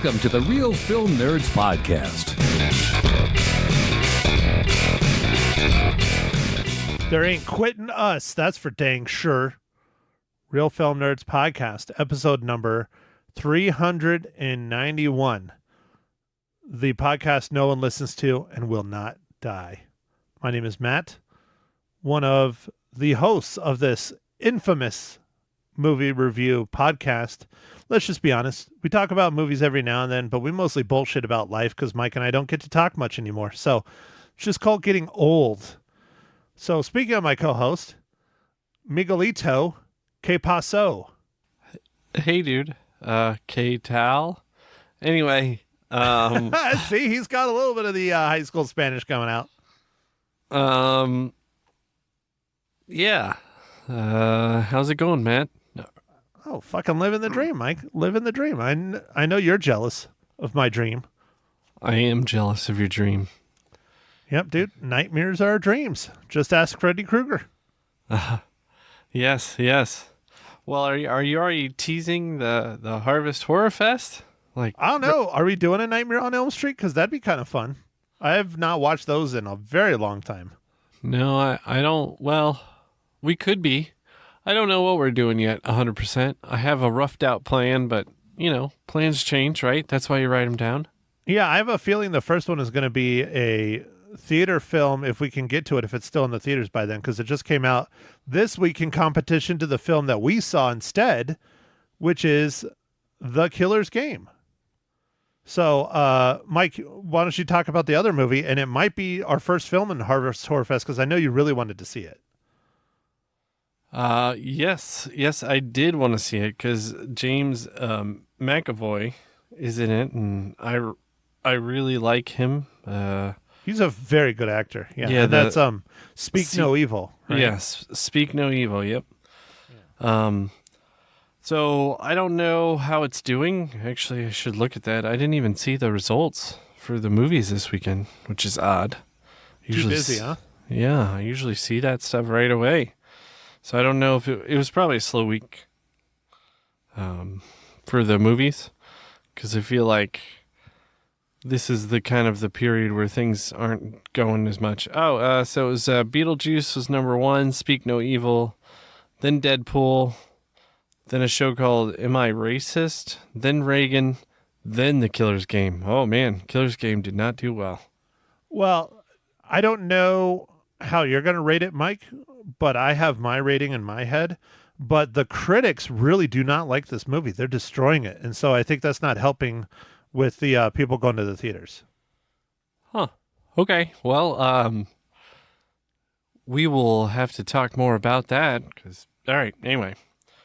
Welcome to the Real Film Nerds Podcast. There ain't quitting us, that's for dang sure. Real Film Nerds Podcast, episode number 391. The podcast no one listens to and will not die. My name is Matt, one of the hosts of this infamous movie review podcast. Let's just be honest. We talk about movies every now and then, but we mostly bullshit about life because Mike and I don't get to talk much anymore. So it's just called getting old. So speaking of my co-host, Miguelito, que paso? Hey, dude. Que tal? Anyway. See, he's got a little bit of the high school Spanish coming out. Yeah. How's it going, Matt? Oh, fucking living the dream, Mike. Living the dream. I know you're jealous of my dream. I am jealous of your dream. Yep, dude. Nightmares are dreams. Just ask Freddy Krueger. Yes. Well, are you already teasing the Harvest Horror Fest? I don't know. Are we doing a Nightmare on Elm Street? Because that'd be kind of fun. I have not watched those in a very long time. No, I don't. Well, we could be. I don't know what we're doing yet, 100%. I have a roughed out plan, but, plans change, right? That's why you write them down. Yeah, I have a feeling the first one is going to be a theater film, if we can get to it, if it's still in the theaters by then, because it just came out this week in competition to the film that we saw instead, which is The Killer's Game. So, Mike, why don't you talk about the other movie? And it might be our first film in Harvest Horror Fest, because I know you really wanted to see it. Yes, I did want to see it because James McAvoy is in it, and I really like him. He's a very good actor. Yeah, and that's Speak No Evil. Right? Yes, Speak No Evil. Yep. Yeah. So I don't know how it's doing. Actually, I should look at that. I didn't even see the results for the movies this weekend, which is odd. Too busy, huh? Yeah, I usually see that stuff right away. So I don't know if it was probably a slow week for the movies, because I feel like this is the kind of the period where things aren't going as much. So it was Beetlejuice was number one, Speak No Evil, then Deadpool, then a show called Am I Racist, then Reagan, then The Killer's Game. Oh man, Killer's Game did not do well. Well, I don't know how you're going to rate it, Mike, but I have my rating in my head. But the critics really do not like this movie. They're destroying it. And so I think that's not helping with the people going to the theaters. Huh. Okay. Well, we will have to talk more about that. All right. Anyway.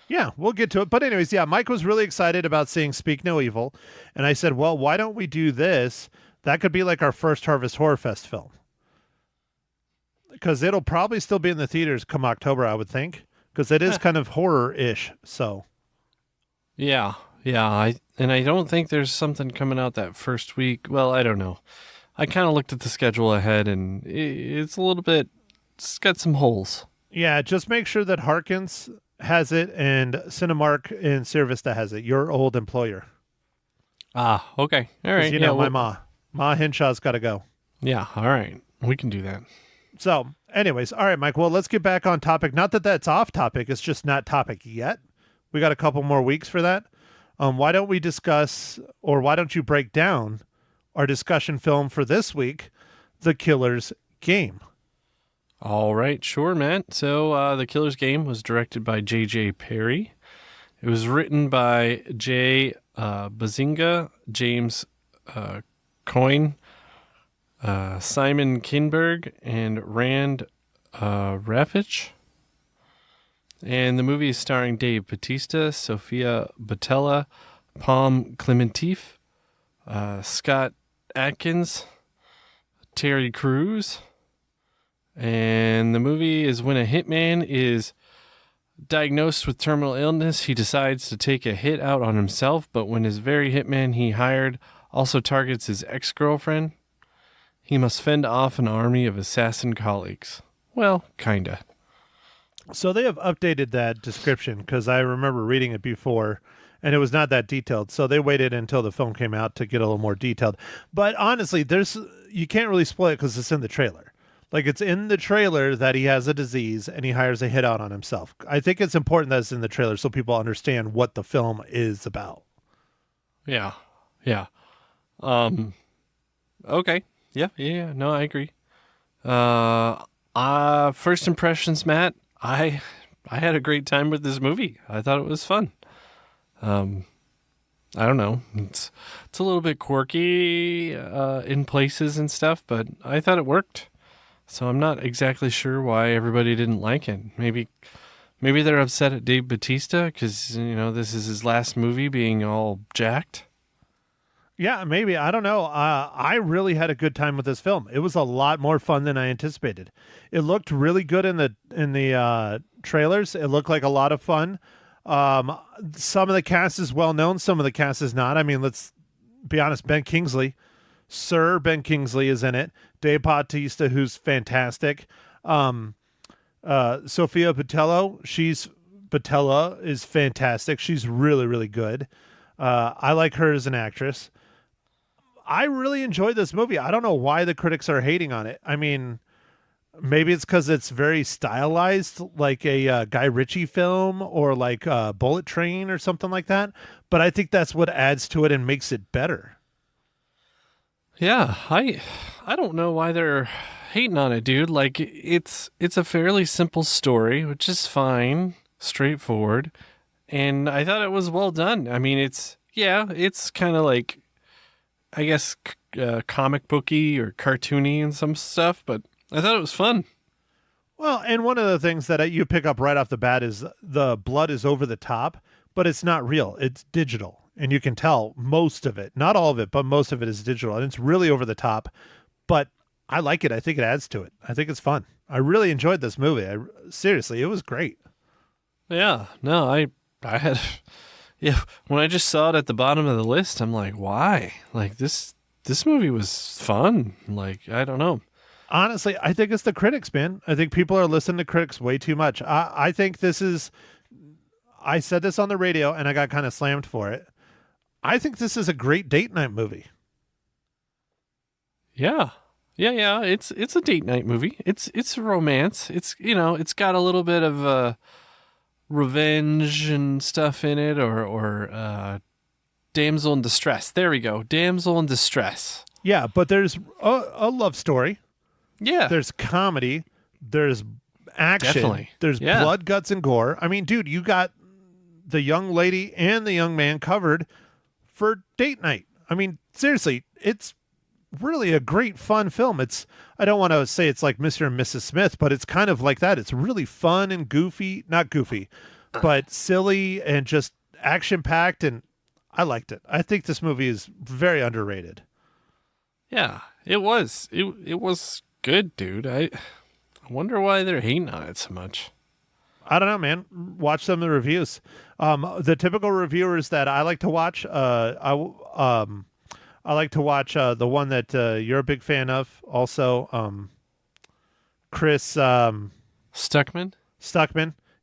Yeah, we'll get to it. But anyways, yeah, Mike was really excited about seeing Speak No Evil. And I said, well, why don't we do this? That could be like our first Harvest Horror Fest film. Because it'll probably still be in the theaters come October, I would think. Because it is kind of horror-ish, so. Yeah. I don't think there's something coming out that first week. Well, I don't know. I kind of looked at the schedule ahead, and it's a little bit, it's got some holes. Yeah, just make sure that Harkins has it and Cinemark in Sierra Vista has it. Your old employer. Ah, okay. All right. You know, my Ma Hinshaw's got to go. Yeah, all right. We can do that. So, anyways, all right, Mike. Well, let's get back on topic. Not that that's off topic. It's just not topic yet. We got a couple more weeks for that. Why don't we discuss, or why don't you break down our discussion film for this week, The Killer's Game? All right, sure, man. So, The Killer's Game was directed by J.J. Perry. It was written by Jay Bazinga, James Coyne, Simon Kinberg, and Rand Raffich. And the movie is starring Dave Bautista, Sofia Boutella, Pom Klementieff, Scott Adkins, Terry Crews. And the movie is when a hitman is diagnosed with terminal illness, he decides to take a hit out on himself, but when his very hitman he hired also targets his ex-girlfriend, he must fend off an army of assassin colleagues. Well, kinda. So they have updated that description because I remember reading it before and it was not that detailed. So they waited until the film came out to get a little more detailed. But honestly, you can't really spoil it because it's in the trailer. Like, it's in the trailer that he has a disease and he hires a hit out on himself. I think it's important that it's in the trailer so people understand what the film is about. Yeah. Yeah. Okay. Yeah. No, I agree. First impressions, Matt. I had a great time with this movie. I thought it was fun. I don't know. It's a little bit quirky in places and stuff, but I thought it worked. So I'm not exactly sure why everybody didn't like it. Maybe they're upset at Dave Bautista because this is his last movie, being all jacked. Yeah, maybe. I don't know. I really had a good time with this film. It was a lot more fun than I anticipated. It looked really good in the trailers. It looked like a lot of fun. Some of the cast is well known. Some of the cast is not. I mean, let's be honest. Sir Ben Kingsley is in it. Dave Bautista, who's fantastic. Sofia Boutella, Boutella is fantastic. She's really, really good. I like her as an actress. I really enjoyed this movie. I don't know why the critics are hating on it. I mean, maybe it's because it's very stylized, like a Guy Ritchie film or like Bullet Train or something like that. But I think that's what adds to it and makes it better. Yeah, I don't know why they're hating on it, dude. Like, it's a fairly simple story, which is fine, straightforward, and I thought it was well done. I mean, it's kind of like, I guess, comic booky or cartoony and some stuff, but I thought it was fun. Well, and one of the things that you pick up right off the bat is the blood is over the top, but it's not real. It's digital. And you can tell most of it, not all of it, but most of it is digital. And it's really over the top. But I like it. I think it adds to it. I think it's fun. I really enjoyed this movie. Seriously, it was great. Yeah. No, I had... Yeah, when I just saw it at the bottom of the list, I'm like, why? Like, this movie was fun. Like, I don't know. Honestly, I think it's the critics, man. I think people are listening to critics way too much. I think this is... I said this on the radio, and I got kind of slammed for it. I think this is a great date night movie. Yeah. It's a date night movie. It's a romance. It's it's got a little bit of revenge and stuff in it, or damsel in distress. There we go, damsel in distress. Yeah, but there's a love story. Yeah, there's comedy. There's action. Definitely. There's blood, guts, and gore. I mean, dude, you got the young lady and the young man covered for date night. I mean, seriously, it's really a great fun film. I don't want to say it's like Mr. and Mrs. Smith, but it's kind of like that. It's really fun and not goofy, but silly and just action packed. And I liked it. I think this movie is very underrated. Yeah, it was. It was good, dude. I wonder why they're hating on it so much. I don't know, man. Watch some of the reviews. The typical reviewers that I like to watch, I like to watch the one that you're a big fan of, also Chris Stuckman.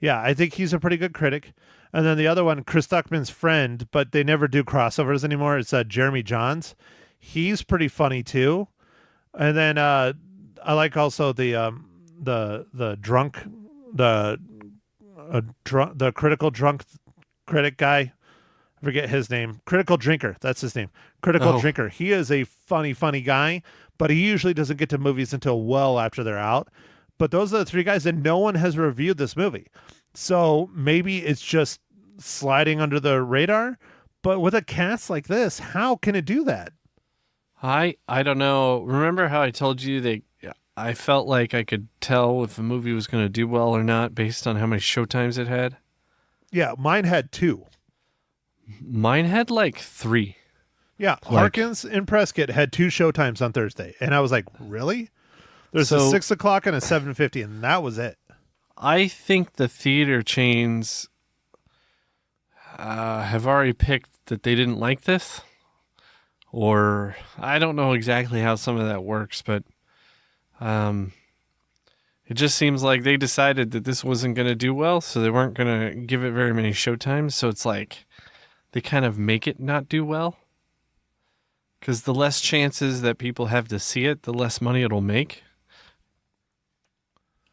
Yeah, I think he's a pretty good critic. And then the other one, Chris Stuckman's friend, but they never do crossovers anymore. It's Jeremy Johns. He's pretty funny too. And then I like also the critical drunk critic guy. I forget his name. Critical Drinker. That's his name. Critical Drinker. He is a funny guy, but he usually doesn't get to movies until well after they're out. But those are the three guys, and no one has reviewed this movie. So maybe it's just sliding under the radar. But with a cast like this, how can it do that? I don't know. Remember how I told you I felt like I could tell if a movie was going to do well or not based on how many showtimes it had? Yeah, mine had 2. Mine had like 3. Yeah, Harkins and Prescott had 2 showtimes on Thursday. And I was like, really? There's a 6 o'clock and a 7:50, and that was it. I think the theater chains have already picked that they didn't like this. Or I don't know exactly how some of that works, but it just seems like they decided that this wasn't going to do well, so they weren't going to give it very many showtimes. So it's like they kind of make it not do well. Because the less chances that people have to see it, the less money it'll make.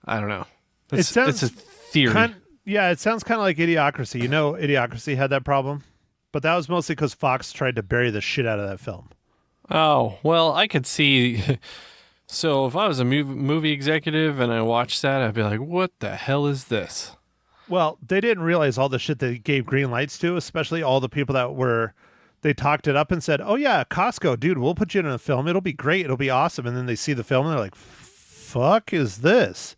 I don't know. It's a theory. It sounds kind of like Idiocracy. You know, Idiocracy had that problem, but that was mostly because Fox tried to bury the shit out of that film. Oh, well, I could see. So if I was a movie executive and I watched that, I'd be like, what the hell is this? Well, they didn't realize all the shit they gave green lights to, especially all the people that were, they talked it up and said, oh yeah, Costco, dude, we'll put you in a film. It'll be great. It'll be awesome. And then they see the film and they're like, fuck is this?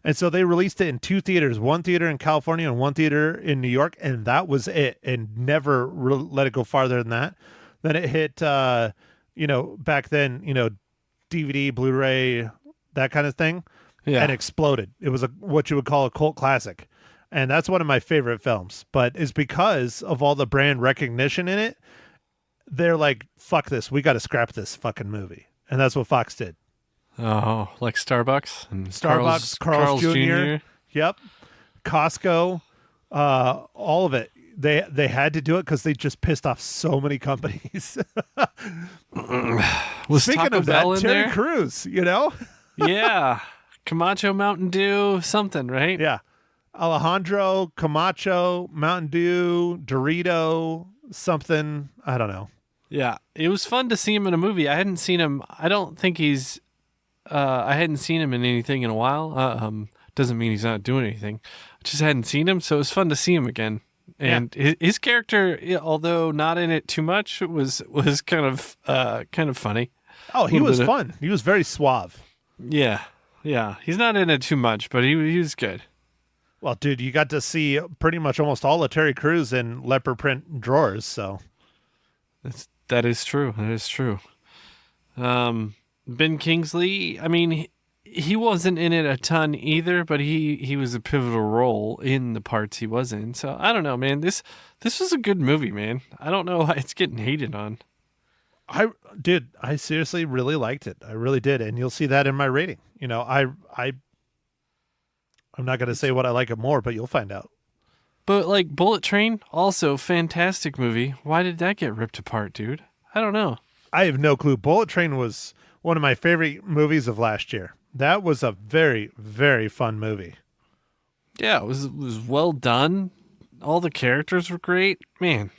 And so they released it in 2 theaters, 1 theater in California and 1 theater in New York. And that was it. And never let it go farther than that. Then it hit, back then, DVD, Blu-ray, that kind of thing. Yeah. And exploded. It was what you would call a cult classic. And that's one of my favorite films. But it's because of all the brand recognition in it. They're like, fuck this. We got to scrap this fucking movie. And that's what Fox did. Oh, like Starbucks and Carl's Jr. Yep. Costco, all of it. They had to do it because they just pissed off so many companies. Was Speaking Taco of Bell that, in Terry there? Crews, Yeah. Camacho Mountain Dew, something, right? Yeah. Alejandro, Camacho, Mountain Dew, Dorito, something. I don't know. Yeah. It was fun to see him in a movie. I hadn't seen him. I don't think he's... I hadn't seen him in anything in a while. Doesn't mean he's not doing anything. I just hadn't seen him, so it was fun to see him again. And his character, although not in it too much, was kind of funny. Oh, he was fun. He was very suave. Yeah. He's not in it too much, but he was good. Well, dude, you got to see pretty much almost all of Terry Crews in leopard print drawers. So that is true. That is true. Ben Kingsley, I mean, he wasn't in it a ton either, but he was a pivotal role in the parts he was in. So I don't know, man. This was a good movie, man. I don't know why it's getting hated on. I seriously really liked it. I really did, and you'll see that in my rating. I'm not going to say what I like it more, but you'll find out. But like Bullet Train, also fantastic movie. Why did that get ripped apart, dude? I don't know. I have no clue. Bullet Train was one of my favorite movies of last year. That was a very, very fun movie. Yeah, it was well done. All the characters were great. Man.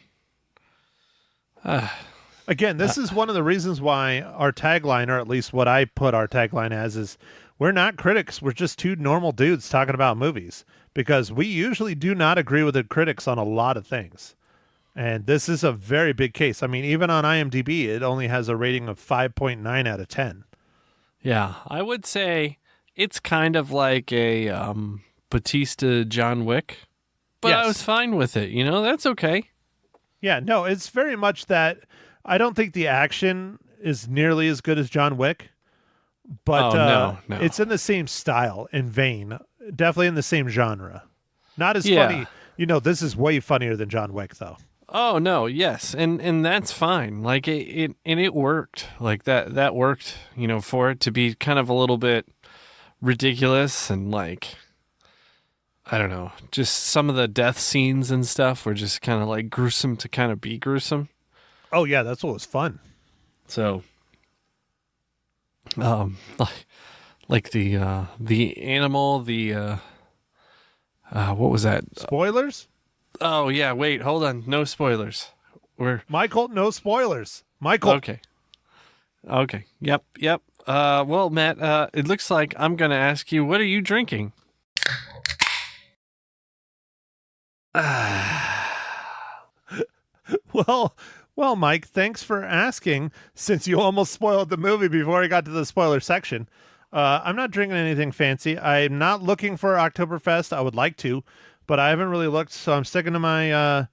Again, this is one of the reasons why our tagline, or at least what I put our tagline as, is we're not critics. We're just 2 normal dudes talking about movies. Because we usually do not agree with the critics on a lot of things. And this is a very big case. I mean, even on IMDb, it only has a rating of 5.9 out of 10. Yeah, I would say it's kind of like a Bautista John Wick, but yes. I was fine with it. That's okay. Yeah, no, it's very much that. I don't think the action is nearly as good as John Wick, but no. It's in the same style and vein, definitely in the same genre. Not as funny. This is way funnier than John Wick, though. Oh no, yes, and that's fine. Like it worked. Like that worked. For it to be kind of a little bit ridiculous and like, I don't know, just some of the death scenes and stuff were just kind of like gruesome to kind of be gruesome. Oh yeah, that's what was fun. So, like the animal, what was that? Spoilers? Oh, yeah. Wait, hold on. No spoilers. Michael, no spoilers. Michael. Okay. Yep. Well, Matt, it looks like I'm going to ask you, what are you drinking? Well, Mike, thanks for asking, since you almost spoiled the movie before I got to the spoiler section. I'm not drinking anything fancy. I'm not looking for Oktoberfest. I would like to, but I haven't really looked, so I'm sticking to my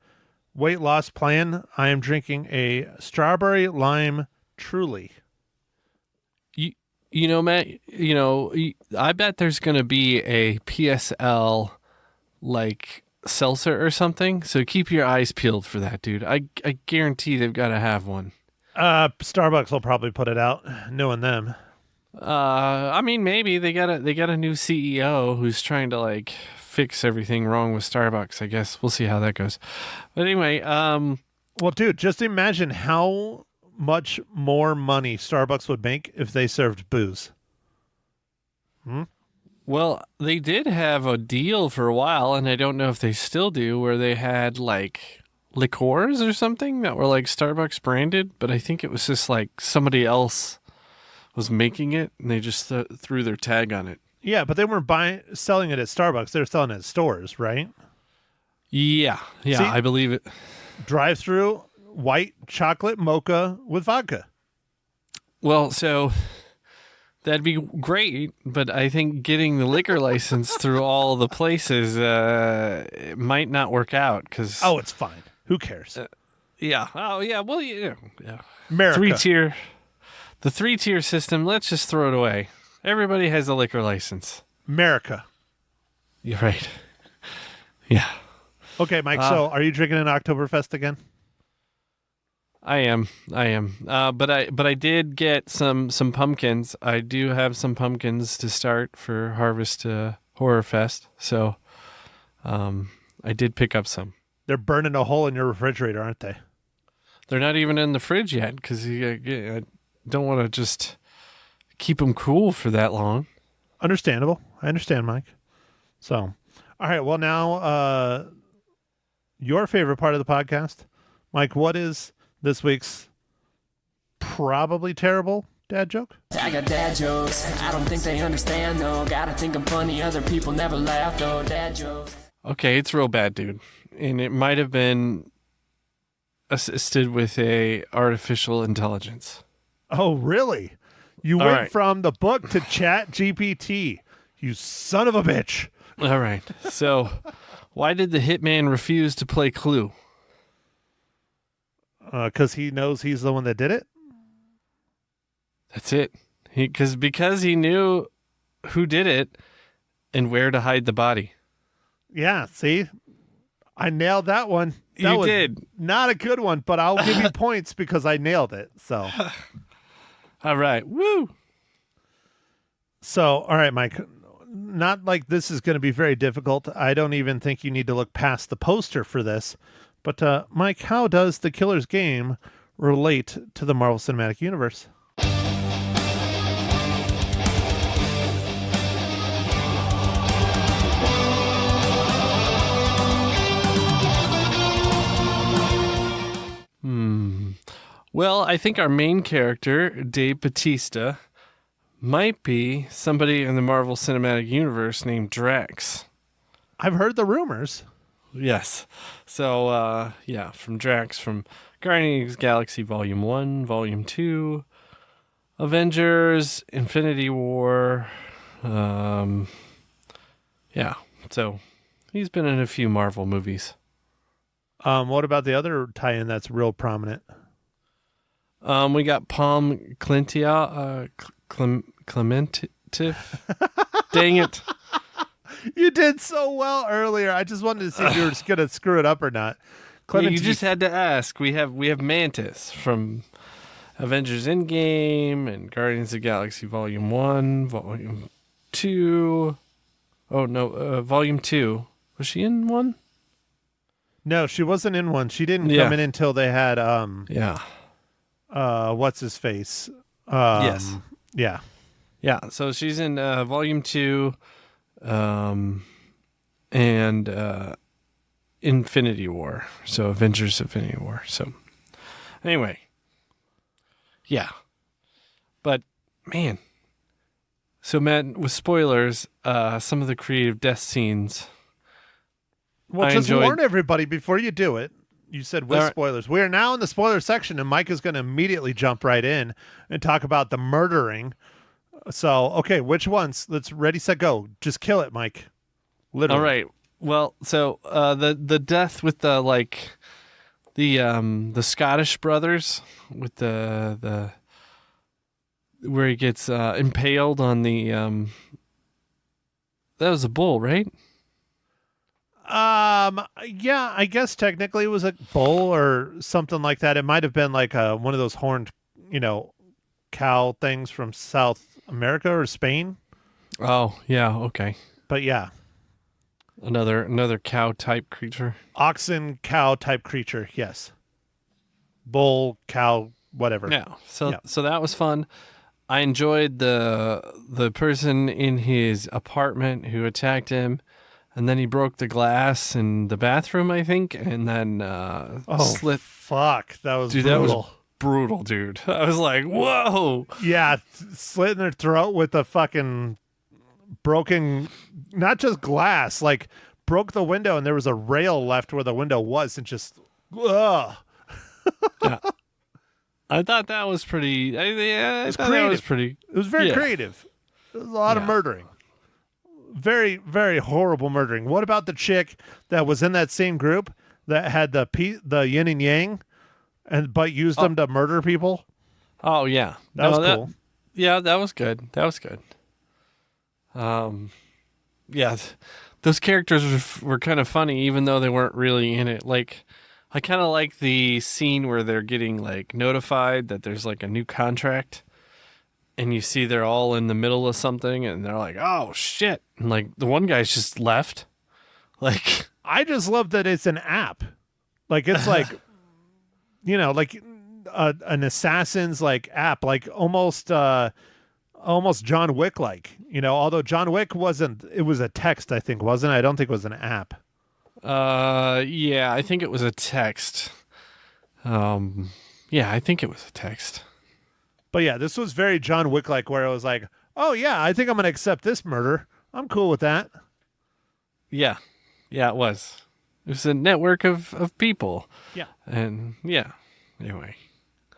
weight loss plan. I am drinking a strawberry lime Truly. Matt, I bet there's going to be a PSL like seltzer or something, so keep your eyes peeled for that, dude. I guarantee they've got to have one. Starbucks will probably put it out, knowing them. I mean, maybe they got a new CEO who's trying to like fix everything wrong with Starbucks. I guess we'll see how that goes. But anyway, Well, dude, just imagine how much more money Starbucks would make if they served booze. well, they did have a deal for a while, and I don't know if they still do, where they had like liqueurs or something that were like Starbucks branded, but I think it was just like somebody else was making it, and they just threw their tag on it. Yeah, but they weren't selling it at Starbucks. They were selling it at stores, right? Yeah, See? I believe it. Drive-through white chocolate mocha with vodka. Well, so that'd be great, but I think getting the liquor license through all the places it might not work out because. Oh, it's fine. Who cares? Yeah. Oh, yeah. Well, yeah. America. The 3-tier system. Let's just throw it away. Everybody has a liquor license. America. You're right. Yeah. Okay, Mike. So, are you drinking an Oktoberfest again? I am. But I did get some pumpkins. I do have some pumpkins to start for Harvest Horror Fest. So, I did pick up some. They're burning a hole in your refrigerator, aren't they? They're not even in the fridge yet because I don't want to just keep them cool for that long. Understandable. I understand, Mike. So, all right. Well, now, your favorite part of the podcast, Mike. What is this week's probably terrible dad joke? I got dad jokes. I don't think they understand though. Gotta think I'm funny. Other people never laugh though. Dad jokes. Okay, it's real bad, dude. And it might have been assisted with a artificial intelligence. Oh, really? You All went right. from the book to Chat GPT. You son of a bitch. All right. So, why did the hitman refuse to play Clue? Because he knows he's the one that did it? That's it. Because he knew who did it and where to hide the body. Yeah, see? I nailed that one. That You was did. Not a good one, but I'll give you points because I nailed it. So, All right. Woo. all right, Mike. Not like this is going to be very difficult. I don't even think you need to look past the poster for this. But, Mike, how does The Killer's Game relate to the Marvel Cinematic Universe? Well, I think our main character, Dave Bautista, might be somebody in the Marvel Cinematic Universe named Drax. I've heard the rumors. Yes. So, from Drax from Guardians of the Galaxy Volume 1, Volume 2, Avengers, Infinity War. So he's been in a few Marvel movies. What about the other tie-in that's real prominent? We got Pom Klementieff. Dang it. You did so well earlier. I just wanted to see if you were just going to screw it up or not. Yeah, you just had to ask. We have Mantis from Avengers Endgame and Guardians of the Galaxy Volume 1, Volume 2. Oh, no, Volume 2. Was she in 1? No, she wasn't in one. She didn't Yeah. come in until they had Yeah. what's his face? Yes. Yeah. Yeah, so she's in Volume 2 and Infinity War. So Avengers Infinity War. So anyway. Yeah. But, man. So, Matt, with spoilers, some of the creative death scenes. Well, I just enjoyed- warn everybody before you do it. You said with All right. spoilers. We are now in the spoiler section, and Mike is going to immediately jump right in and talk about the murdering. So, okay, which ones? Let's ready, set, go. Just kill it, Mike. Literally. All right. Well, so the death with the Scottish brothers with the where he gets impaled on the that was a bull, right? Yeah, I guess technically it was a bull or something like that. It might have been like one of those horned, cow things from South America or Spain. Oh, yeah, okay. But yeah. Another cow type creature. Oxen, cow type creature. Yes. Bull, cow, whatever. Yeah. So that was fun. I enjoyed the person in his apartment who attacked him, and then he broke the glass in the bathroom, I think, and then slit. Fuck, that was Dude, brutal. that was brutal, dude. I was like, whoa. Yeah, slit in their throat with a fucking broken, not just glass, like broke the window, and there was a rail left where the window was, and just, ugh. Yeah. I thought that was pretty. I thought that was pretty. It was very creative. There was a lot of murdering. Very, very horrible murdering. What about the chick that was in that same group that had the yin and yang, but used them to murder people? Oh yeah, that was cool. Yeah, that was good. That was good. Yeah, those characters were kind of funny, even though they weren't really in it. Like, I kind of like the scene where they're getting like notified that there's like a new contract, and you see they're all in the middle of something, and they're like, "Oh shit!" And like the one guy's just left. Like, I just love that it's an app. Like it's like, like an assassin's like app, like almost John Wick like. Although John Wick wasn't. It was a text, I think, wasn't it? I don't think it was an app. Yeah, I think it was a text. Yeah, I think it was a text. But yeah, this was very John Wick like, where it was like, oh yeah, I think I'm gonna accept this murder. I'm cool with that. Yeah, it was. It was a network of people. Yeah, and yeah. Anyway.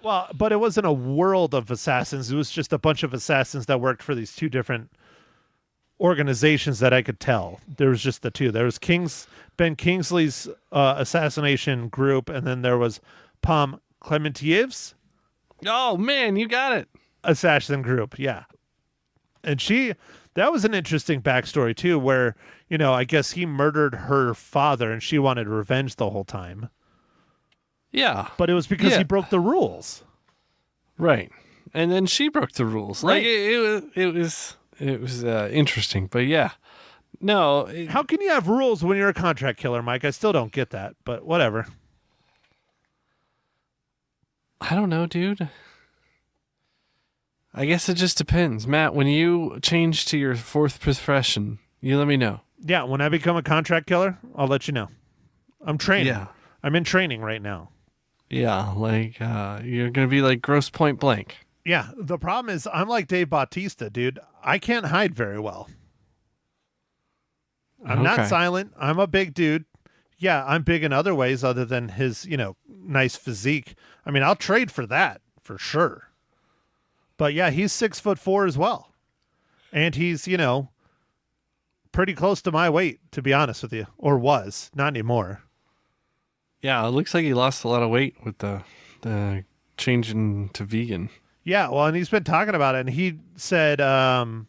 Well, but it wasn't a world of assassins. It was just a bunch of assassins that worked for these two different organizations that I could tell. There was just the two. There was Ben Kingsley's assassination group, and then there was Pom Klementieff's. Oh man, you got it. Assassin group, yeah. And that was an interesting backstory too, where I guess he murdered her father, and she wanted revenge the whole time. Yeah, but it was because he broke the rules, right? And then she broke the rules. Right. Like it was interesting, but yeah. No. How can you have rules when you're a contract killer, Mike? I still don't get that, but whatever. I don't know, dude. I guess it just depends. Matt, when you change to your fourth profession, you let me know. Yeah, when I become a contract killer, I'll let you know. I'm training. Yeah. I'm in training right now. Yeah, like you're going to be like Gross Point Blank. Yeah, the problem is I'm like Dave Bautista, dude. I can't hide very well. I'm not silent. I'm a big dude. Yeah, I'm big in other ways other than his, nice physique. I mean, I'll trade for that for sure. But yeah, he's 6'4" as well. And he's, pretty close to my weight, to be honest with you. Or was. Not anymore. Yeah, it looks like he lost a lot of weight with the changing to vegan. Yeah, well, and he's been talking about it, and he said the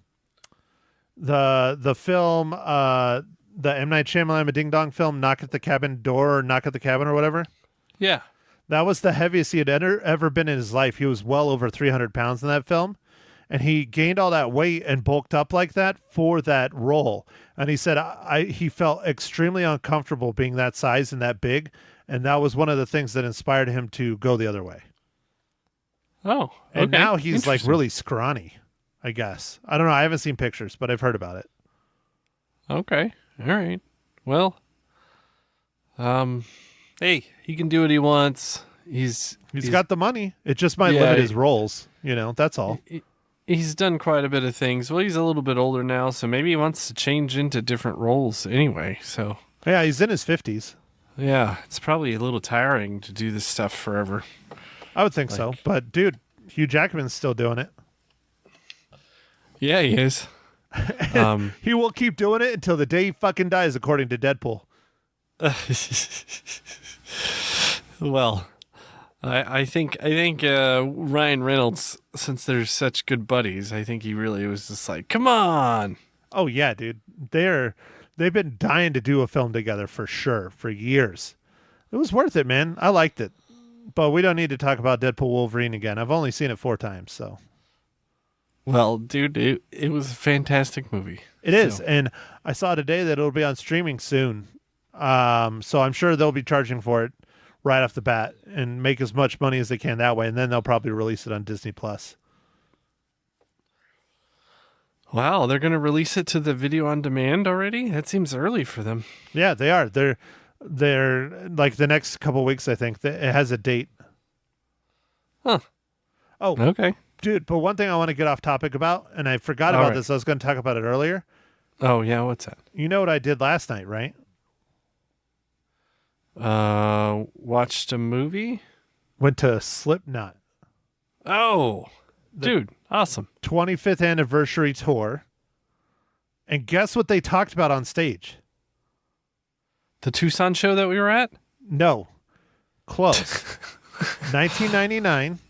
film, the M. Night Shyamalan Ding Dong film, Knock at the Cabin Door, or Knock at the Cabin or whatever. Yeah. That was the heaviest he had ever been in his life. He was well over 300 pounds in that film, and he gained all that weight and bulked up like that for that role. And he said he felt extremely uncomfortable being that size and that big, and that was one of the things that inspired him to go the other way. Oh, okay. And now he's like really scrawny, I guess. I don't know. I haven't seen pictures, but I've heard about it. Okay. All right. Well, hey, he can do what he wants. He's got the money. It just might limit his roles. That's all. He's done quite a bit of things. Well, he's a little bit older now, so maybe he wants to change into different roles anyway. So yeah, he's in his 50s. Yeah, it's probably a little tiring to do this stuff forever. I would think so. But dude, Hugh Jackman's still doing it. Yeah, he is. He will keep doing it until the day he fucking dies, according to Deadpool. Well, I think Ryan Reynolds, since they're such good buddies, I think he really was just like, come on. Oh yeah, dude. They've been dying to do a film together for sure for years. It was worth it, man. I liked it. But we don't need to talk about Deadpool Wolverine again. I've only seen it 4 times, so. Well, dude, it was a fantastic movie. It is, and I saw today that it'll be on streaming soon. So I'm sure they'll be charging for it right off the bat and make as much money as they can that way, and then they'll probably release it on Disney Plus. Wow, they're going to release it to the video on demand already? That seems early for them. Yeah, they are. They're like the next couple weeks, I think. It has a date. Huh. Oh, Okay. dude, but one thing I want to get off topic about, and I forgot All about right. this. I was going to talk about it earlier. Oh, yeah, what's that? You know what I did last night, right? Watched a movie? Went to Slipknot. Oh, dude, awesome. 25th anniversary tour. And guess what they talked about on stage? The Tucson show that we were at? No. Close. 1999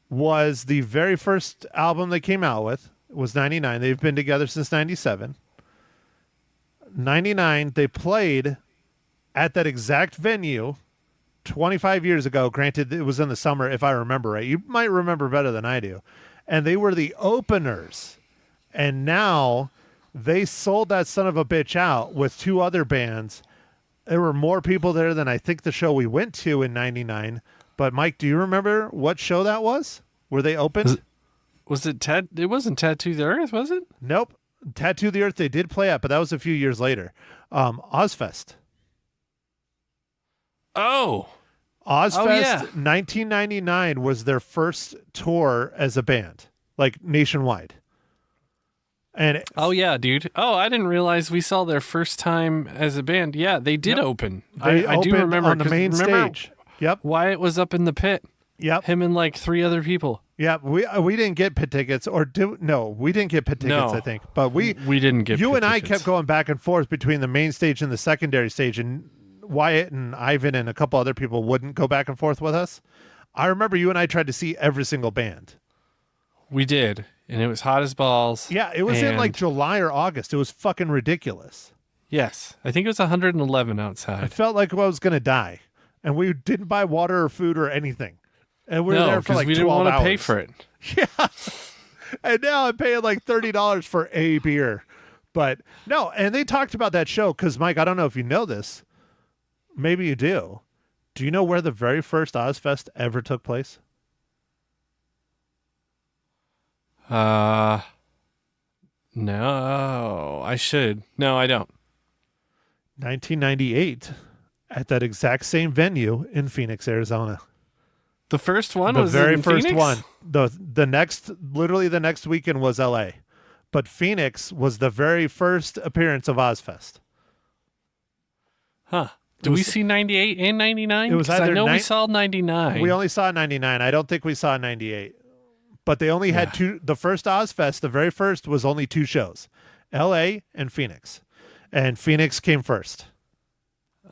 was the very first album they came out with. It was 99. They've been together since 97. 99, they played at that exact venue 25 years ago. Granted, it was in the summer, if I remember right. You might remember better than I do. And they were the openers. And now they sold that son of a bitch out with two other bands. There were more people there than I think the show we went to in 99. But Mike, do you remember what show that was? Were they opened? Was it Ted? It wasn't Tattoo the Earth, was it? Nope. Tattoo the Earth they did play at, but that was a few years later. Ozfest. Oh. Ozfest yeah. 1999 was their first tour as a band, like nationwide. And Oh, yeah, dude. Oh, I didn't realize we saw their first time as a band. Yeah, they did open. they I do opened remember. on the 'cause main remember stage. Yep. Wyatt was up in the pit. Yep. Him and like three other people. Yeah, we didn't get pit tickets, we didn't get pit tickets. No. I think, but we didn't get you pit and I tickets. kept going back and forth between the main stage and the secondary stage, and Wyatt and Ivan and a couple other people wouldn't go back and forth with us. I remember you and I tried to see every single band. We did, and it was hot as balls. Yeah, it was in and- like July or August. It was fucking ridiculous. Yes, I think it was 111 I outside. felt like I was gonna die, and we didn't buy water or food or anything, and we were No, there for because like we didn't 12 want to hours. pay for it. Yeah. And now I'm paying like $30 for a beer. But no, and they talked about that show because, Mike, I don't know if you know this. Maybe you do. Do you know where the very first Ozfest ever took place? No, I should. No, I don't. 1998 at that exact same venue in Phoenix, Arizona. The first one The was very in first Phoenix? one. The next, literally the next weekend was LA. But Phoenix was the very first appearance of Ozfest. Huh. Did was- we see 98 and 99? It was 'Cause I either know we nine- saw 99. We only saw 99. I don't think we saw 98. But they only had two. The first Ozfest, the very first, was only two shows, LA and Phoenix. And Phoenix came first.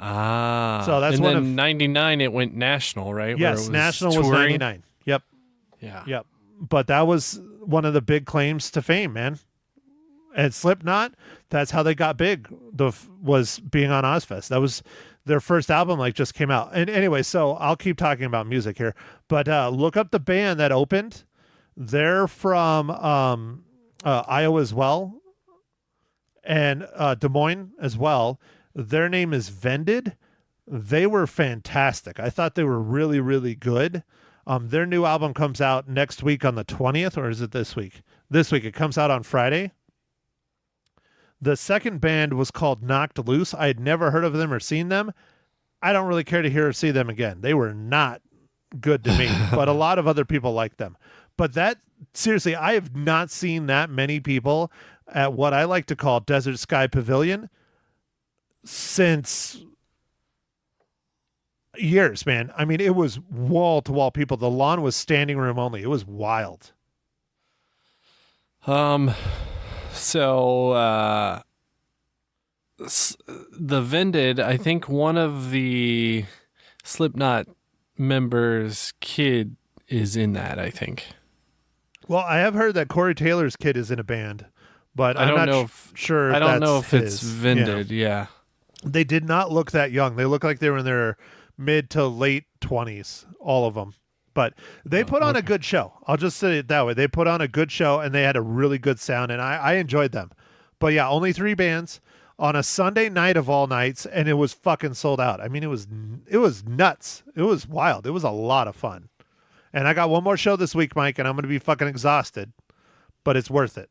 Ah. So that's and one then of- 99 it went national, right? Where it Yes, was National was touring? 99. Yep. Yeah. Yep. But that was one of the big claims to fame, man. And Slipknot, that's how they got big. Was being on Ozfest. That was their first album, like just came out. And anyway, so I'll keep talking about music here. But look up the band that opened. They're from Iowa as well, and Des Moines as well. Their name is Vended. They were fantastic. I thought they were really, really good. Their new album comes out next week on the 20th, or is it this week? This week. It comes out on Friday. The second band was called Knocked Loose. I had never heard of them or seen them. I don't really care to hear or see them again. They were not good to me, but a lot of other people like them. But that, seriously, I have not seen that many people at what I like to call Desert Sky Pavilion since years, man. I mean, it was wall to wall people. The lawn was standing room only. It was wild. So the Vended, I think one of the Slipknot members' kid is in that, I think. Well, I have heard that Corey Taylor's kid is in a band, but I I'm don't not know if- sure. I don't that's know if it's his. Vended, yeah. They did not look that young. They look like they were in their mid to late 20s, all of them. But they put on a good show. I'll just say it that way. They put on a good show, and they had a really good sound, and I enjoyed them. But yeah, only 3 bands on a Sunday night of all nights, and it was fucking sold out. I mean, it was nuts. It was wild. It was a lot of fun. And I got one more show this week, Mike, and I'm going to be fucking exhausted, but it's worth it.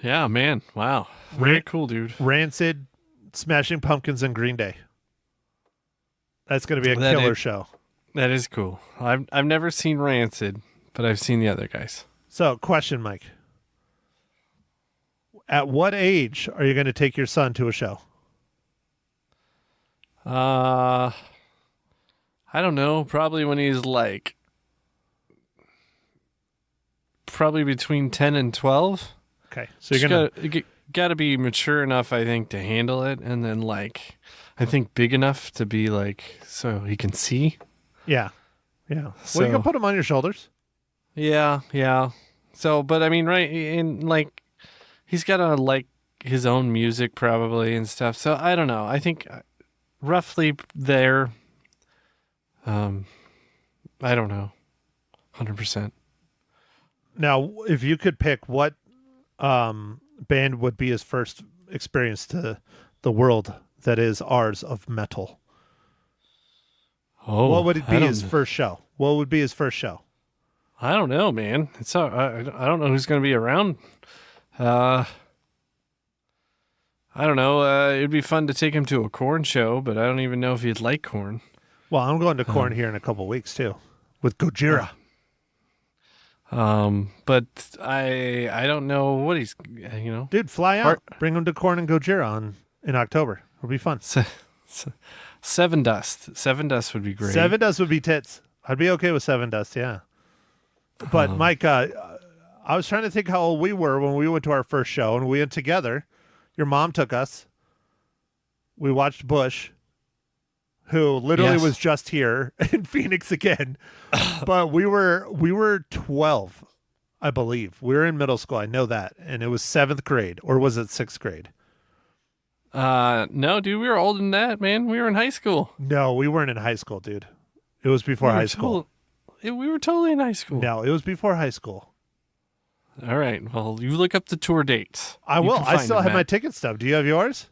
Yeah, man. Wow. Very cool, dude. Rancid, Smashing Pumpkins, and Green Day. That's going to be a killer show. That is cool. I've never seen Rancid, but I've seen the other guys. So, question, Mike. At what age are you going to take your son to a show? I don't know. Probably when he's like, probably between 10 and 12. Okay. So you're got to be mature enough, I think, to handle it. And then like, I think big enough to be like, so he can see. Yeah. Yeah. So, well, you can put him on your shoulders. Yeah. Yeah. So, but I mean, right. In like, he's got to like his own music probably and stuff. So I don't know. I think roughly there. I don't know. 100%. Now, if you could pick what band would be his first experience to the world that is ours of metal, what would it be his first show? What would be his first show? I don't know, man. I don't know who's going to be around. I don't know. It'd be fun to take him to a Korn show, but I don't even know if he'd like Korn. Well, I'm going to Korn here in a couple weeks too, with Gojira. But I don't know what he's, Dude, fly out. Bring him to Korn and Gojira in October. It'll be fun. Seven Dust. Seven Dust would be great. Seven Dust would be tits. I'd be okay with Seven Dust, yeah. But Mike, I was trying to think how old we were when we went to our first show, and we went together. Your mom took us. We watched Bush, who literally was just here in Phoenix again. But we were 12, I believe. We were in middle school. I know that. And it was 7th grade, or was it 6th grade? No, dude, we were older than that, man. We were in high school. No, we weren't in high school, dude. It was before high school. We were totally in high school. No, it was before high school. All right. Well, you look up the tour dates. I will. I still have my ticket stub. Do you have yours?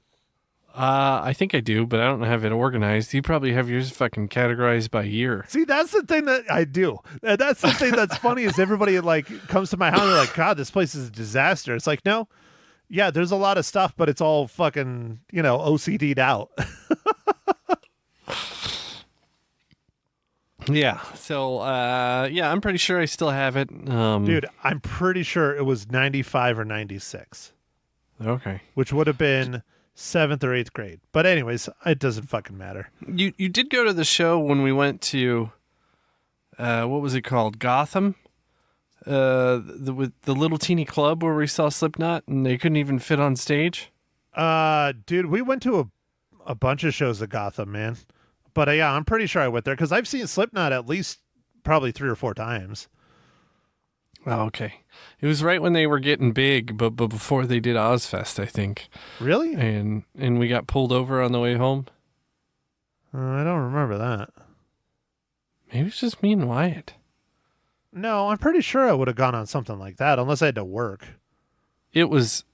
I think I do, but I don't have it organized. You probably have yours fucking categorized by year. See, that's the thing that I do. And that's the thing that's funny is everybody like comes to my house and they're like, God, this place is a disaster. It's like, no, yeah, there's a lot of stuff, but it's all fucking, OCD'd out. Yeah. So, I'm pretty sure I still have it. Dude, I'm pretty sure it was 95 or 96. Okay. Which would have been 7th or 8th grade. But anyways, it doesn't fucking matter. You did go to the show when we went to, what was it called? Gotham? With the little teeny club where we saw Slipknot and they couldn't even fit on stage? Dude, we went to a bunch of shows at Gotham, man. But yeah, I'm pretty sure I went there because I've seen Slipknot at least probably 3 or 4 times. Oh, okay. It was right when they were getting big, but before they did Ozfest, I think. Really? And we got pulled over on the way home. I don't remember that. Maybe it's just me and Wyatt. No, I'm pretty sure I would have gone on something like that unless I had to work. It was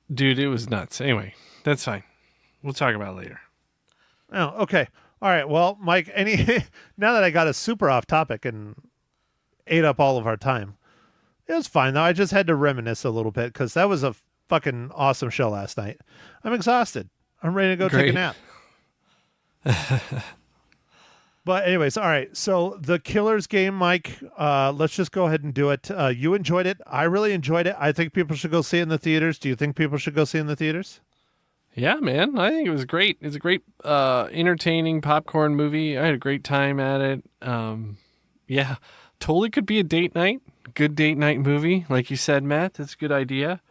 nuts. Anyway, that's fine. We'll talk about it later. Oh, okay. All right. Well, Mike, now that I got us super off topic and ate up all of our time, it was fine though. I just had to reminisce a little bit because that was a fucking awesome show last night. I'm exhausted. I'm ready to go take a nap. But anyways, all right. So the Killers game, Mike, let's just go ahead and do it. You enjoyed it. I really enjoyed it. I think people should go see it in the theaters. Do you think people should go see it in the theaters? Yeah, man. I think it was great. It's a great, entertaining popcorn movie. I had a great time at it. Yeah, totally could be a date night. Good date night movie. Like you said, Matt, that's a good idea.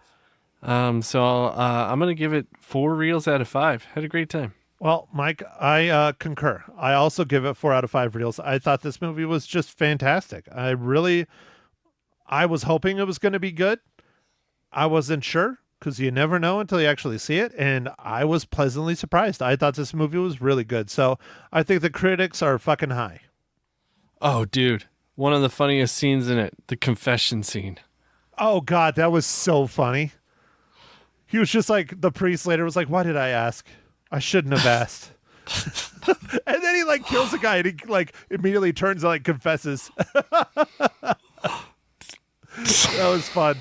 So I'm going to give it 4 reels out of 5. Had a great time. Well, Mike, I concur. I also give it 4 out of 5 reels. I thought this movie was just fantastic. I was hoping it was going to be good. I wasn't sure. because you never know until you actually see it. And I was pleasantly surprised. I thought this movie was really good. So I think the critics are fucking high. Oh, dude. One of the funniest scenes in it, the confession scene. Oh, God, that was so funny. He was just like, the priest later was like, why did I ask? I shouldn't have asked. And then he like kills the guy and he like immediately turns and like confesses. That was fun.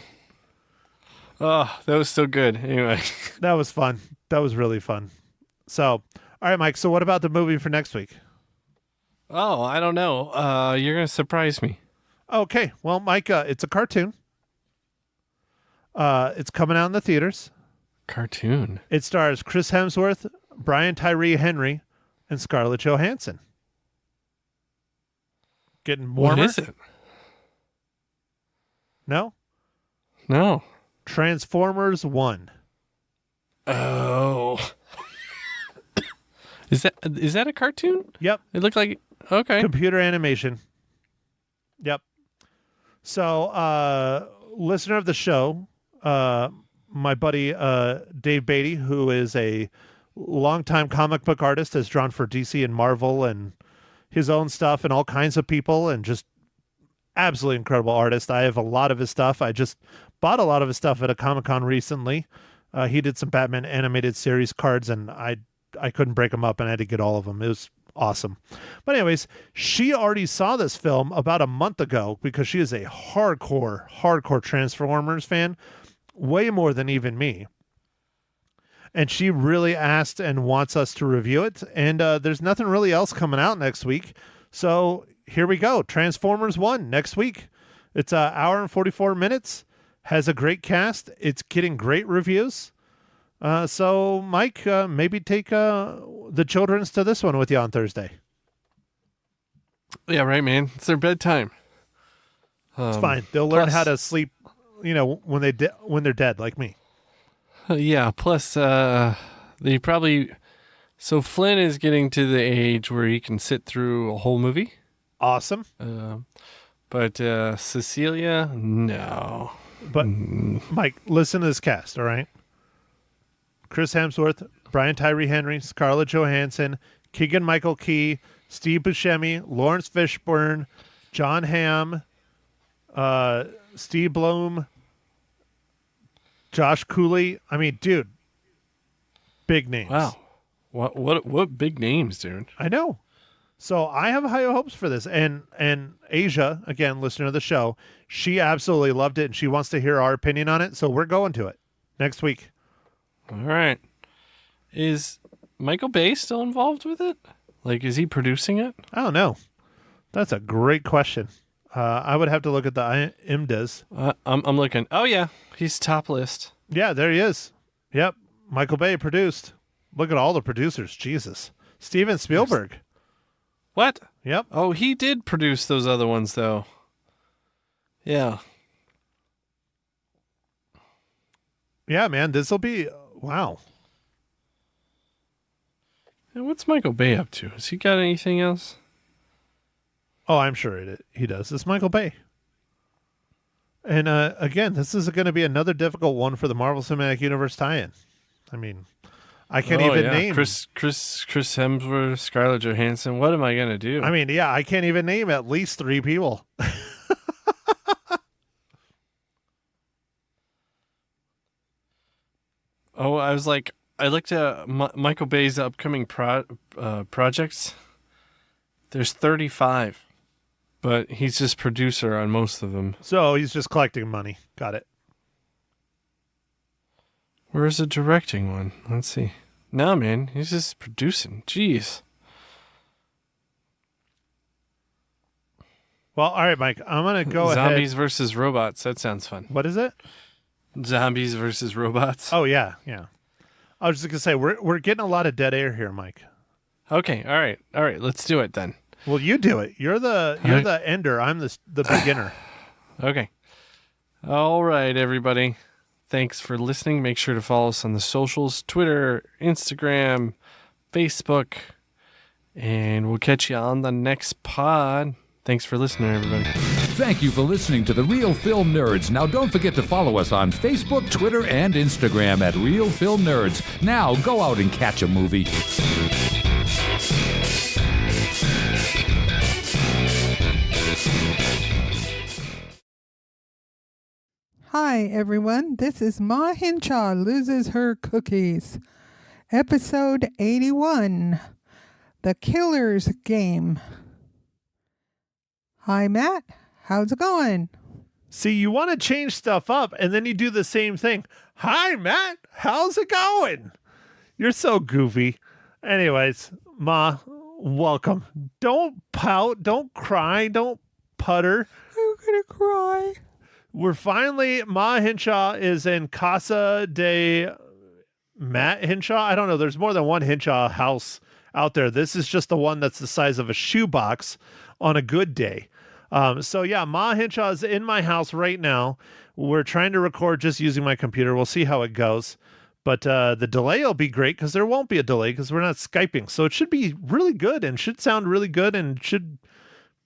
Oh, that was so good. Anyway. That was fun. That was really fun. So, all right, Mike. So what about the movie for next week? Oh, I don't know. You're going to surprise me. Okay. Well, Mike, it's a cartoon. It's coming out in the theaters. Cartoon. It stars Chris Hemsworth, Brian Tyree Henry, and Scarlett Johansson. Getting warmer? What is it? No? No. Transformers 1. Oh. Is that a cartoon? Yep. It looked like okay. Computer animation. Yep. So, listener of the show, my buddy Dave Beatty, who is a longtime comic book artist, has drawn for DC and Marvel and his own stuff and all kinds of people, and just absolutely incredible artist. I have a lot of his stuff. I just bought a lot of his stuff at a Comic-Con recently. He did some Batman animated series cards, and I couldn't break them up, and I had to get all of them. It was awesome. But anyways, she already saw this film about a month ago because she is a hardcore Transformers fan, way more than even me. And she really asked and wants us to review it. And there's nothing really else coming out next week. So here we go. Transformers 1 next week. It's an hour and 44 minutes. Has a great cast. It's getting great reviews. So, Mike, maybe take the childrens to this one with you on Thursday. Yeah, right, man. It's their bedtime. It's fine. They'll learn how to sleep, when they're dead, like me. Yeah, plus they probably... So Flynn is getting to the age where he can sit through a whole movie. Awesome. But Cecilia, no. But, Mike, listen to this cast, all right? Chris Hemsworth, Brian Tyree Henry, Scarlett Johansson, Keegan-Michael Key, Steve Buscemi, Lawrence Fishburne, John Hamm, Steve Blum, Josh Cooley. I mean, dude, big names. Wow. What big names, dude. I know. So I have high hopes for this. And Asia, again, listener of the show, she absolutely loved it, and she wants to hear our opinion on it. So we're going to it next week. All right. Is Michael Bay still involved with it? Like, is he producing it? I don't know. That's a great question. I would have to look at the IMDb. I'm looking. Oh, yeah. He's top list. Yeah, there he is. Yep. Michael Bay produced. Look at all the producers. Jesus. Steven Spielberg. What? Yep. Oh, he did produce those other ones, though. Yeah. Yeah, man. This will be... Wow. And what's Michael Bay up to? Has he got anything else? Oh, I'm sure he does. It's Michael Bay. And again, this is going to be another difficult one for the Marvel Cinematic Universe tie-in. I mean, I can't even name... Chris Hemsworth, Scarlett Johansson. What am I going to do? I mean, yeah, I can't even name at least 3 people. Oh, I looked at Michael Bay's upcoming projects. There's 35, but he's just producer on most of them. So he's just collecting money. Got it. Where's the directing one? Let's see. No, man, he's just producing. Jeez. Well, all right, Mike, I'm going to go Zombies ahead. versus robots. That sounds fun. What is it? Zombies versus robots. Oh, yeah. I was just going to say, we're getting a lot of dead air here, Mike. Okay, all right. Let's do it then. Well, you do it. You're the ender. I'm the beginner. Okay. All right, everybody. Thanks for listening. Make sure to follow us on the socials, Twitter, Instagram, Facebook, and we'll catch you on the next pod. Thanks for listening, everybody. Thank you for listening to The Real Film Nerds. Now, don't forget to follow us on Facebook, Twitter, and Instagram at Real Film Nerds. Now, go out and catch a movie. Hi, everyone. This is Ma Hinshaw Loses Her Cookies. Episode 81. The Killer's Game. Hi, Matt. How's it going? See, you want to change stuff up, and then you do the same thing. Hi, Matt. How's it going? You're so goofy. Anyways, Ma, welcome. Don't pout. Don't cry. Don't putter. I'm gonna cry. We're finally, Ma Hinshaw is in Casa de Matt Hinshaw. I don't know. There's more than one Hinshaw house out there. This is just the one that's the size of a shoebox on a good day. So yeah, Ma Hinshaw is in my house right now. We're trying to record just using my computer. We'll see how it goes. But the delay will be great because there won't be a delay because we're not Skyping. So it should be really good and should sound really good and should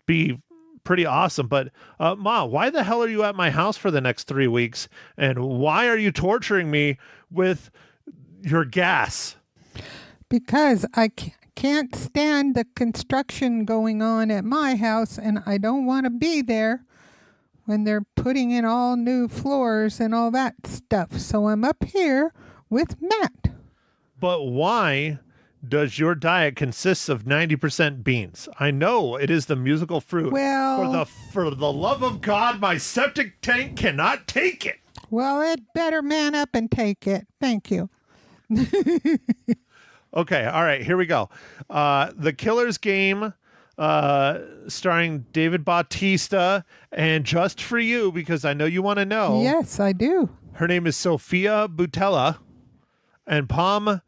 be pretty awesome. But Ma, why the hell are you at my house for the next 3 weeks? And why are you torturing me with your gas? Because I can't stand the construction going on at my house, and I don't want to be there when they're putting in all new floors and all that stuff. So I'm up here with Matt. But why does your diet consist of 90% beans? I know it is the musical fruit. Well, for the love of God, my septic tank cannot take it. Well, it better man up and take it. Thank you. Okay, all right, here we go. The Killer's Game, starring David Bautista, and just for you, because I know you want to know. Yes, I do. Her name is Sofia Boutella, and Pom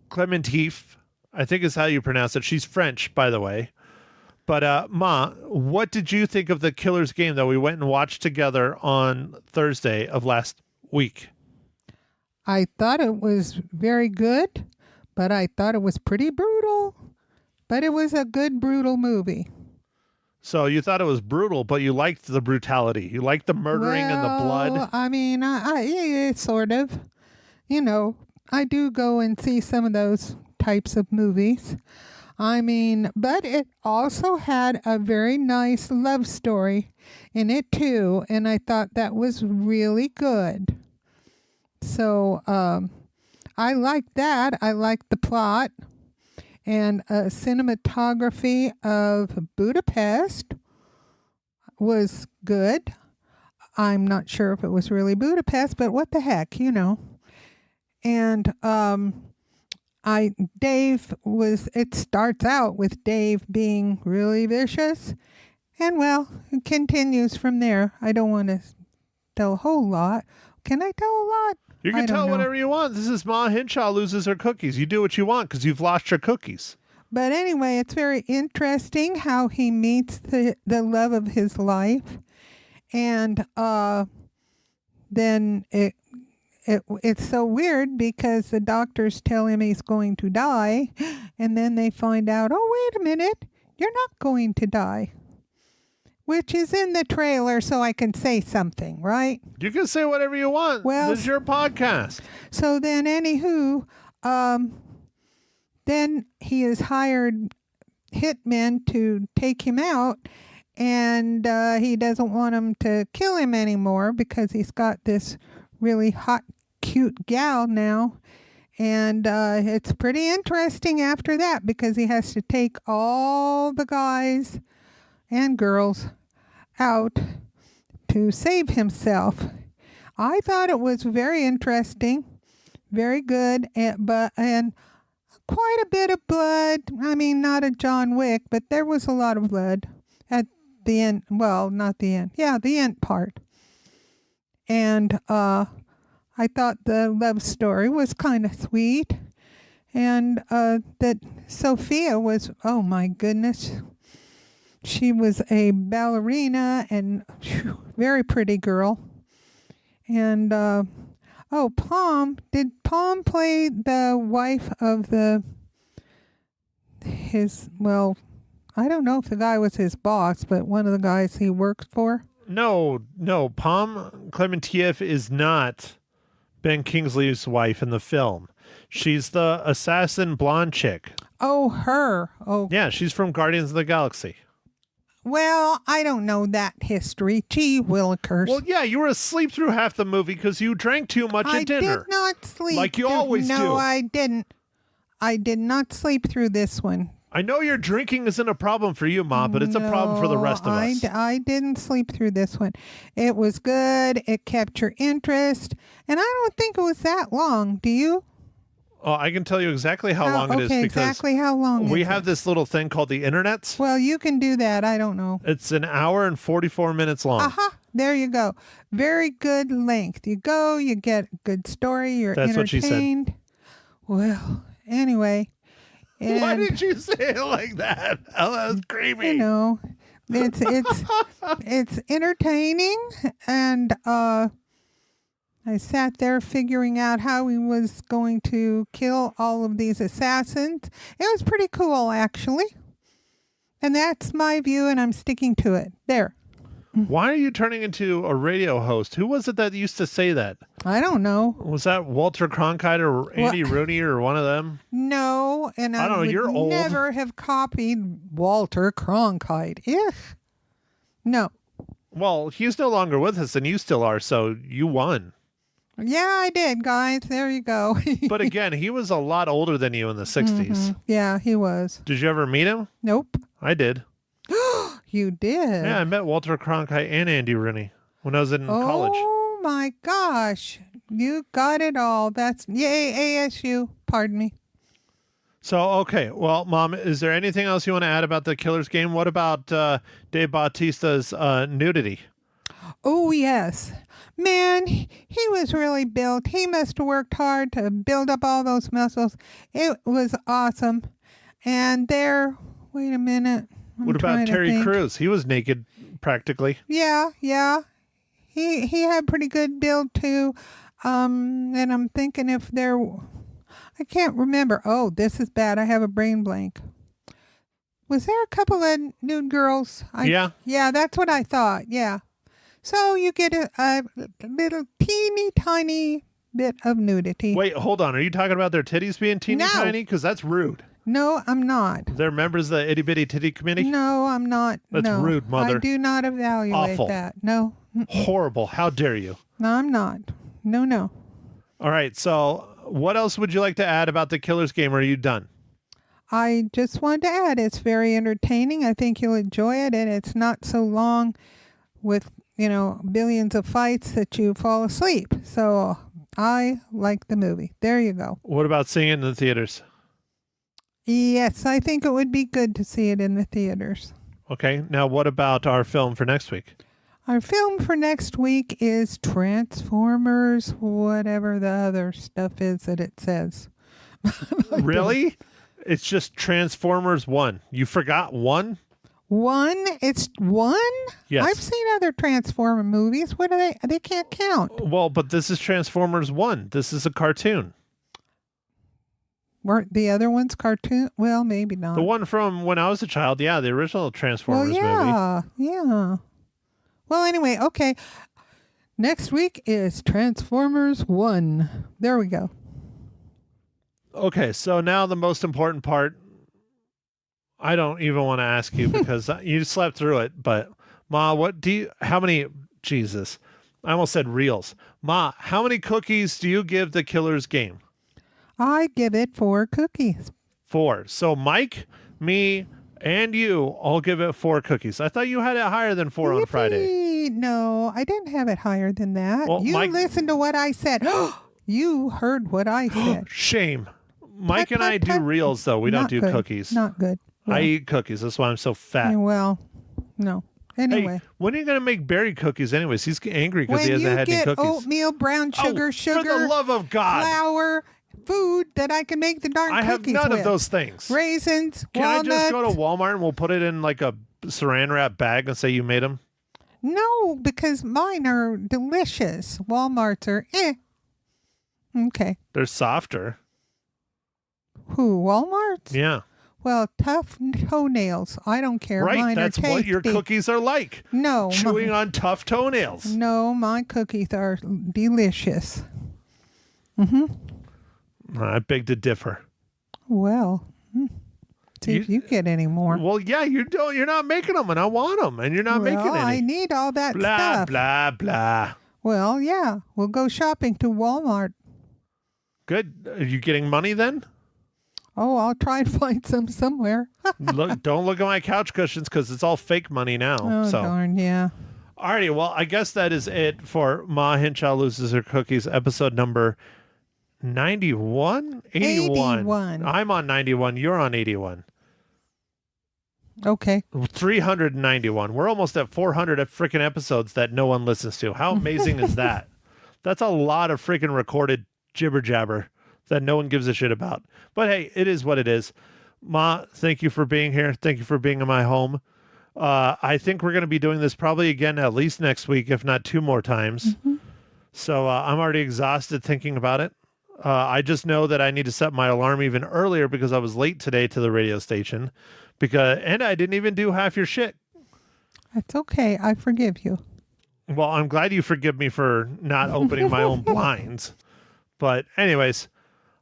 Klementieff, I think is how you pronounce it. She's French, by the way. But Ma, what did you think of the Killer's Game that we went and watched together on Thursday of last week? I thought it was very good, but I thought it was pretty brutal. But it was a good, brutal movie. So you thought it was brutal, but you liked the brutality. You liked the murdering and the blood. I mean, yeah, sort of. You know, I do go and see some of those types of movies. I mean, but it also had a very nice love story in it too, and I thought that was really good. So I liked that. I liked the plot and cinematography of Budapest was good. I'm not sure if it was really Budapest, but what the heck, you know. And it starts out with Dave being really vicious, and well, it continues from there. I don't want to tell a whole lot. Can I tell a lot? You can tell whatever you want. This is Ma Hinshaw Loses Her Cookies. You do what you want because you've lost your cookies. But anyway, it's very interesting how he meets the love of his life. And then it's so weird because the doctors tell him he's going to die. And then they find out, oh, wait a minute, you're not going to die. Which is in the trailer, so I can say something, right? You can say whatever you want. Well, this is your podcast. So then, anywho, then he has hired hitmen to take him out, and he doesn't want him to kill him anymore because he's got this really hot, cute gal now. And it's pretty interesting after that because he has to take all the guys and girls out to save himself. I thought it was very interesting, very good, and quite a bit of blood. I mean, not a John Wick, but there was a lot of blood at the end. Well, not the end. Yeah, the end part. And I thought the love story was kind of sweet, and that Sofia was, oh my goodness, she was a ballerina and very pretty girl. And, Pom, did Pom play the wife of I don't know if the guy was his boss, but one of the guys he worked for. No. Pom Klementieff is not Ben Kingsley's wife in the film. She's the assassin blonde chick. Oh, her. Oh, Yeah, she's from Guardians of the Galaxy. well, I don't know that history. Gee willikers. Well, yeah, you were asleep through half the movie because you drank too much I at dinner. did not sleep. Like you through- always do. No, I didn't. I did not sleep through this one. I know your drinking isn't a problem for you, Ma, but it's a problem for the rest of us. I didn't sleep through this one. It was good. It kept your interest. And I don't think it was that long. Do you? Oh, I can tell you exactly how long it is because exactly how long we is have it? this little thing called the internet. Well, you can do that. I don't know. It's an hour and 44 minutes long. Aha. There you go. Very good length. You go, you get a good story. You're That's what she said. entertained. Well, anyway. Why And, did you say it like that? Oh, that was creepy. you know, it's entertaining, and I sat there figuring out how he was going to kill all of these assassins. It was pretty cool, actually. And that's my view, and I'm sticking to it. There. Why are you turning into a radio host? Who was it that used to say that? I don't know. Was that Walter Cronkite or Andy Rooney or one of them? No, and I don't know, would you're old. never have copied Walter Cronkite. Ugh. No. Well, he's no longer with us and you still are, so you won. Yeah, I did, guys. There you go. But again, he was a lot older than you in the 60s. Yeah, he was. Did you ever meet him? Nope. I did. You did? Yeah, I met Walter Cronkite and Andy Rooney when I was in college. Oh, my gosh. You got it all. That's, yay, ASU. Pardon me. So, okay. Well, Mom, is there anything else you want to add about the Killer's Game? What about Dave Bautista's nudity? Oh, yes. Man, he was really built. He must have worked hard to build up all those muscles. It was awesome. And there, wait a minute. What about Terry Crews? He was naked practically. Yeah. He had pretty good build too. And I'm thinking if there, I can't remember. Oh, this is bad. I have a brain blank. Was there a couple of nude girls? Yeah. Yeah, that's what I thought. Yeah. So you get a little teeny tiny bit of nudity. Wait, hold on. Are you talking about their titties being teeny No. tiny? Because that's rude. No, I'm not. They're members of the itty bitty titty committee? No, I'm not. That's no. rude, Mother. I do not evaluate Awful. that. No. Horrible. How dare you? No, I'm not. No. All right. So, what else would you like to add about the Killer's Game? Or are you done? I just wanted to add it's very entertaining. I think you'll enjoy it, and it's not so long with, billions of fights that you fall asleep. So I like the movie. There you go. What about seeing it in the theaters? Yes, I think it would be good to see it in the theaters. Okay. Now, what about our film for next week? Our film for next week is Transformers, whatever the other stuff is that it says. Really? It's just Transformers 1. You forgot 1? One? It's one? Yes. I've seen other Transformer movies. What are they? They can't count. Well, but this is Transformers 1. This is a cartoon. Weren't the other ones cartoon? Well, maybe not. The one from when I was a child. Yeah, the original Transformers movie. Yeah. Well, anyway, okay. Next week is Transformers 1. There we go. Okay, so now the most important part. I don't even want to ask you because you slept through it, but Ma, how many, Jesus, I almost said reels. Ma, how many cookies do you give the Killer's Game? I give it 4 cookies. 4. So Mike, me, and you all give it 4 cookies. I thought you had it higher than 4 on Friday. Yippee. No, I didn't have it higher than that. Well, you Mike- listened to what I said. You heard what I said. Shame. Mike Tut, and I tut, do tut. reels, though. We don't Not do good. cookies. Not good. I eat cookies. That's why I'm so fat. Yeah, well, no. Anyway. Hey, when are you going to make Barry cookies anyways? He's angry because When he hasn't you had any get cookies. oatmeal, brown sugar, For the love of God. flour, food that I can make the darn I have cookies none with. of those things. Raisins, Can I just go to walnuts. Walmart and we'll put it in like a saran wrap bag and say you made them? No, because mine are delicious. Walmart's are Okay. They're softer. Who, Walmart's? Yeah. Well, tough toenails. I don't care. Right, Mine that's are what your tasty. cookies are like. No, Chewing on tough toenails. no, my cookies are delicious. I beg to differ. Well, see if you get any more. Well, yeah, you don't. You're not making them, and I want them, and you're not making any. I need all that Blah stuff. blah blah. Well, yeah, we'll go shopping to Walmart. Good. Are you getting money then? Oh, I'll try and find some somewhere. Don't look at my couch cushions because it's all fake money now. Oh, so. darn, yeah. Alrighty, well, I guess that is it for Ma Hinshaw Loses Her Cookies, episode number 91? 81. 81. I'm on 91. You're on 81. Okay. 391. We're almost at 400 freaking episodes that no one listens to. How amazing is that? That's a lot of freaking recorded jibber jabber that no one gives a shit about. But hey, it is what it is. Ma, thank you for being here. Thank you for being in my home. I think we're going to be doing this probably again at least next week, if not 2 more times. So I'm already exhausted thinking about it. I just know that I need to set my alarm even earlier because I was late today to the radio station and I didn't even do half your shit. That's okay. I forgive you. Well, I'm glad you forgive me for not opening my own blinds. But anyways,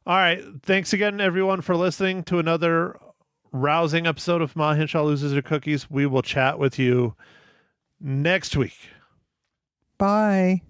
all right. Thanks again, everyone, for listening to another rousing episode of Ma Hinshaw Loses Her Cookies. We will chat with you next week. Bye.